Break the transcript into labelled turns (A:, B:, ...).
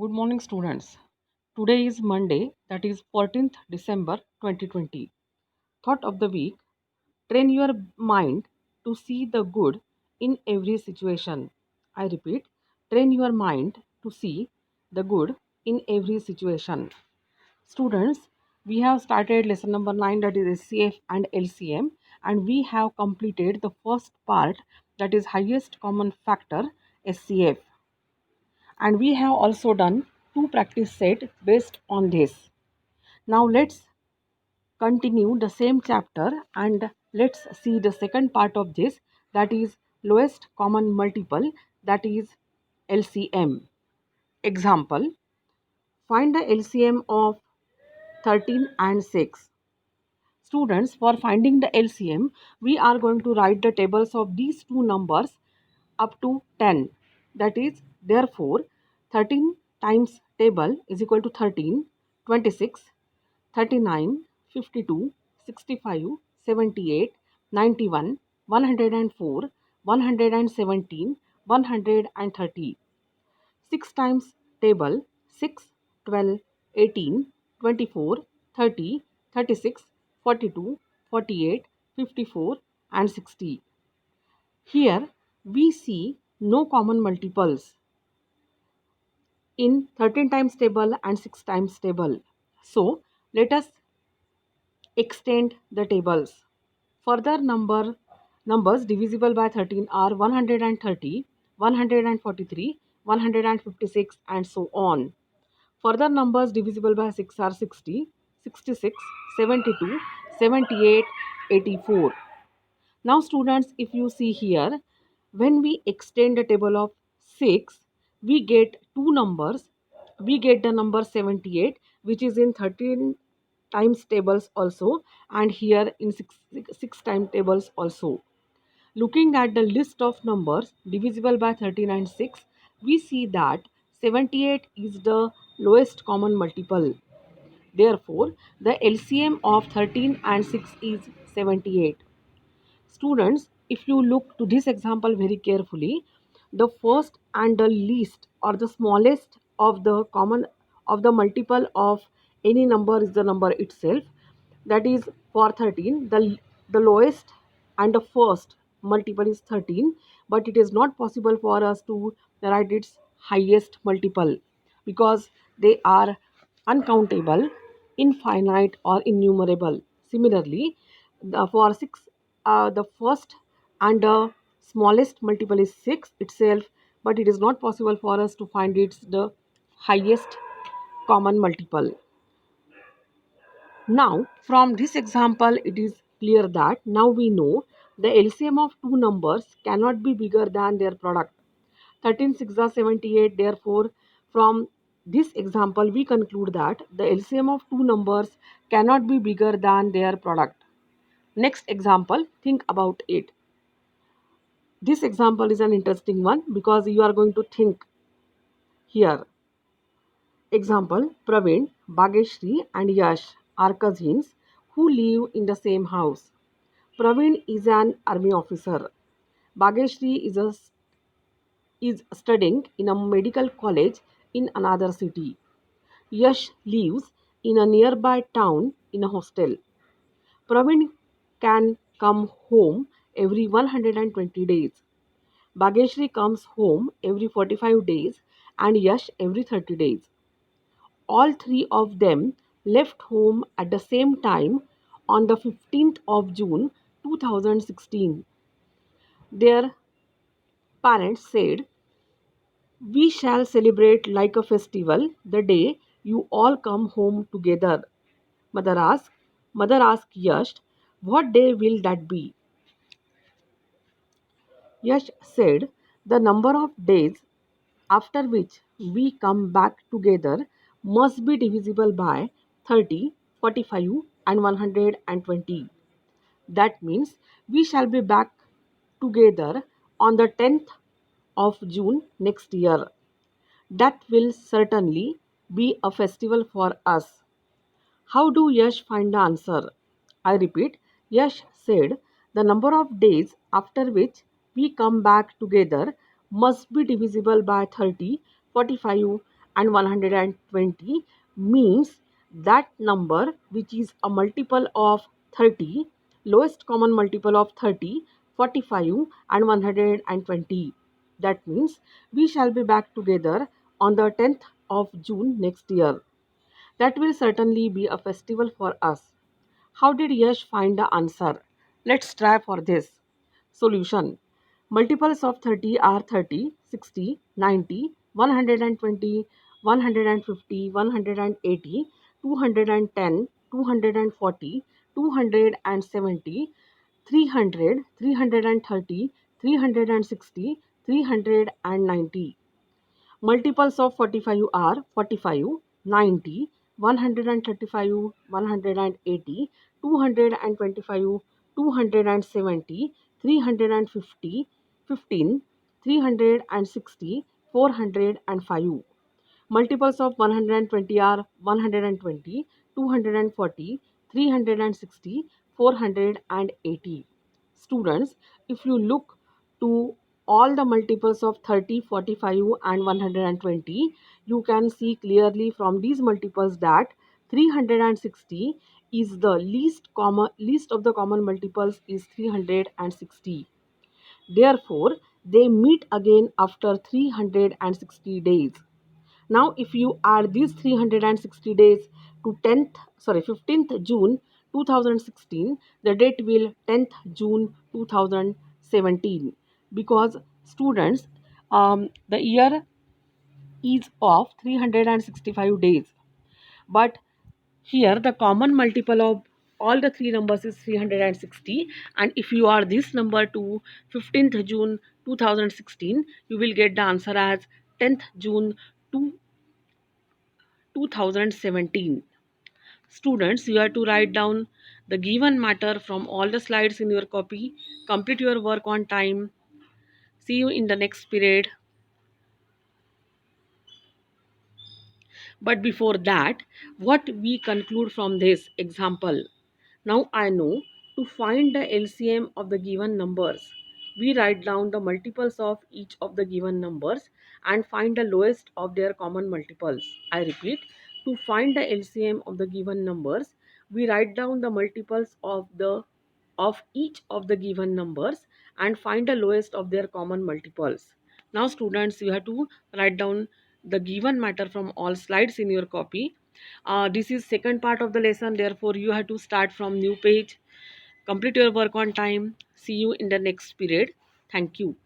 A: Good morning, students. Today is Monday, that is 14th December 2020. Thought of the week: train your mind to see the good in every situation. I repeat, train your mind to see the good in every situation. Students, we have started lesson number 9, that is SCF and LCM, and we have completed the first part, that is highest common factor SCF, and we have also done two practice set based on this. Now let's continue the same chapter and let's see the second part of this, that is lowest common multiple, that is LCM. Example: find the LCM of 13 and 6. Students, for finding the LCM, we are going to write the tables of these two numbers up to 10. That is, therefore, 13 times table is equal to 13, 26, 39, 52, 65, 78, 91, 104, 117, 130. 6 times table: 6, 12, 18, 24, 30, 36, 42, 48, 54, and 60. Here we see no common multiples in 13 times table and 6 times table. So let us extend the tables. Further numbers divisible by 13 are 130, 143, 156, and so on. Further numbers divisible by 6 are 60, 66, 72, 78, 84. Now students, if you see here, when we extend the table of 6, we get two numbers. We get the number 78, which is in 13 times tables also, and here in 6 times tables also. Looking at the list of numbers divisible by 13 and 6, we see that 78 is the lowest common multiple. Therefore, the LCM of 13 and 6 is 78. Students, if you look to this example very carefully, the first and the least or the smallest of the common of the multiple of any number is the number itself. That is, for 13, the lowest and the first multiple is 13, but it is not possible for us to write its highest multiple because they are uncountable, infinite, or innumerable. Similarly, for 6, the first and the smallest multiple is 6 itself, but it is not possible for us to find its the highest common multiple. Now, from this example, it is clear that now we know the LCM of two numbers cannot be bigger than their product. 13 6 are 78. Therefore, from this example, we conclude that the LCM of two numbers cannot be bigger than their product. Next example, think about it. This example is an interesting one because you are going to think here. Example: Praveen, Bhageshri, and Yash are cousins who live in the same house. Praveen is an army officer. Bhageshri is studying in a medical college in another city. Yash lives in a nearby town in a hostel. Praveen can come home every 120 days. Bhageshri comes home every 45 days and Yash every 30 days. All three of them left home at the same time on the 15th of June 2016. Their parents said, "We shall celebrate like a festival the day you all come home together." Mother asked, Mother asked Yash, "What day will that be?" Yash said, "The number of days after which we come back together must be divisible by 30, 45, and 120. That means we shall be back together on the 10th of June next year. That will certainly be a festival for us." How do Yash find the answer? I repeat, Yash said the number of days after which we come back together must be divisible by 30, 45, and 120 means that number which is a multiple of 30, lowest common multiple of 30, 45 and 120. That means we shall be back together on the 10th of June next year. That will certainly be a festival for us. How did Yash find the answer? Let's try for this. Solution. Multiples of 30 are 30, 60, 90, 120, 150, 180, 210, 240, 270, 300, 330, 360, 390. Multiples of 45 are 45, 90, 135, 180, 225, 270, 350, 15, 360, 405. Multiples of 120 are 120, 240, 360, 480. Students, if you look to all the multiples of 30, 45 and 120, you can see clearly from these multiples that 360 is the least of the common multiples is 360. Therefore, they meet again after 360 days. Now, if you add these 360 days to 15th June 2016, the date will 10th June 2017 because students, the year is of 365 days. But here the common multiple of all the three numbers is 360, and if you add this number to 15th June 2016, you will get the answer as 10th June 2017. Students, you have to write down the given matter from all the slides in your copy. Complete your work on time. See you in the next period. But before that, what we conclude from this example? Now I know to find the LCM of the given numbers, we write down the multiples of each of the given numbers and find the lowest of their common multiples. I repeat, to find the LCM of the given numbers, we write down the multiples of each of the given numbers and find the lowest of their common multiples. Now students, you have to write down the given matter from all slides in your copy. This is second part of the lesson, therefore you have to start from new page. Complete your work on time. See you in the next period. Thank you.